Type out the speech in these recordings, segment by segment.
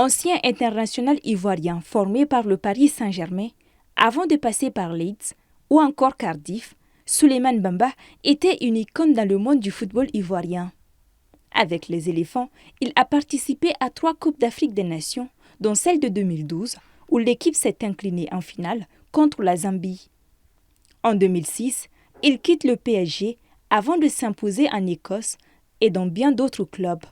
Ancien international ivoirien formé par le Paris Saint-Germain, avant de passer par Leeds ou encore Cardiff, Souleymane Bamba était une icône dans le monde du football ivoirien. Avec les éléphants, il a participé à 3 Coupes d'Afrique des Nations, dont celle de 2012, où l'équipe s'est inclinée en finale contre la Zambie. En 2006, il quitte le PSG avant de s'imposer en Écosse et dans bien d'autres clubs.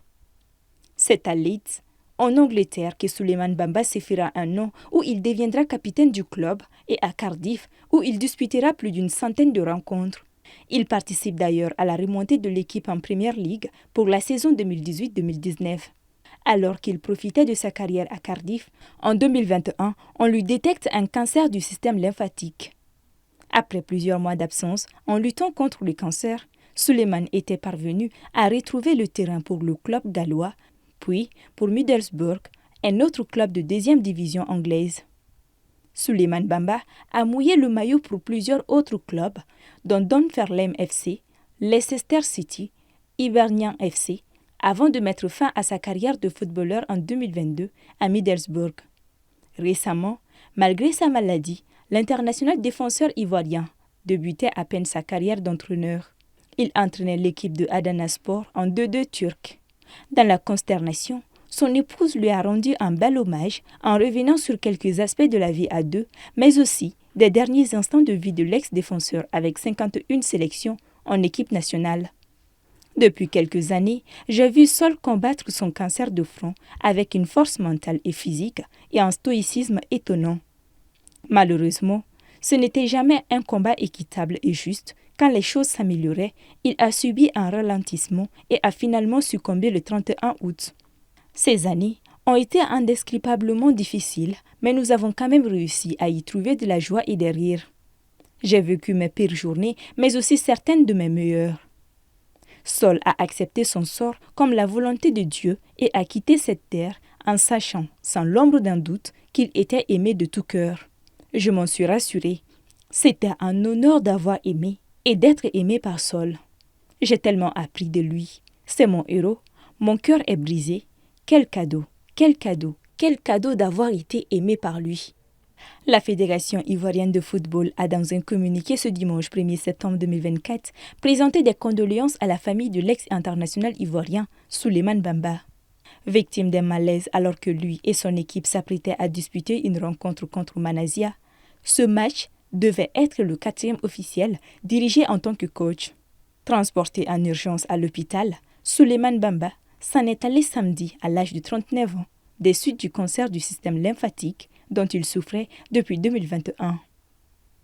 C'est à Leeds, en Angleterre, que Souleymane Bamba se fera un nom où il deviendra capitaine du club, et à Cardiff où il disputera plus d'une centaine de rencontres. Il participe d'ailleurs à la remontée de l'équipe en Premier League pour la saison 2018-2019. Alors qu'il profitait de sa carrière à Cardiff, en 2021, on lui détecte un cancer du système lymphatique. Après plusieurs mois d'absence, en luttant contre le cancer, Souleymane était parvenu à retrouver le terrain pour le club gallois, puis pour Middlesbrough, un autre club de 2e division anglaise. Souleymane Bamba a mouillé le maillot pour plusieurs autres clubs, dont Dunfermline FC, Leicester City, Hibernian FC, avant de mettre fin à sa carrière de footballeur en 2022 à Middlesbrough. Récemment, malgré sa maladie, l'international défenseur ivoirien débutait à peine sa carrière d'entraîneur. Il entraînait l'équipe de Adanaspor en 2-2 turc. Dans la consternation, son épouse lui a rendu un bel hommage en revenant sur quelques aspects de la vie à deux, mais aussi des derniers instants de vie de l'ex-défenseur avec 51 sélections en équipe nationale. Depuis quelques années, j'ai vu Sol combattre son cancer de front avec une force mentale et physique et un stoïcisme étonnant. Malheureusement, ce n'était jamais un combat équitable et juste. Quand les choses s'amélioraient, il a subi un ralentissement et a finalement succombé le 31 août. Ces années ont été indescriptablement difficiles, mais nous avons quand même réussi à y trouver de la joie et des rires. J'ai vécu mes pires journées, mais aussi certaines de mes meilleures. Sol a accepté son sort comme la volonté de Dieu et a quitté cette terre en sachant, sans l'ombre d'un doute, qu'il était aimé de tout cœur. Je m'en suis rassurée. C'était un honneur d'avoir aimé et d'être aimé par Sol. J'ai tellement appris de lui. C'est mon héros. Mon cœur est brisé. Quel cadeau, quel cadeau, quel cadeau d'avoir été aimé par lui. La Fédération ivoirienne de football a dans un communiqué ce dimanche 1er septembre 2024 présenté des condoléances à la famille de l'ex-international ivoirien Souleymane Bamba. Victime d'un malaise alors que lui et son équipe s'apprêtaient à disputer une rencontre contre Manasia, ce match devait être le 4e officiel dirigé en tant que coach. Transporté en urgence à l'hôpital, Souleymane Bamba s'en est allé samedi à l'âge de 39 ans, des suites du cancer du système lymphatique dont il souffrait depuis 2021.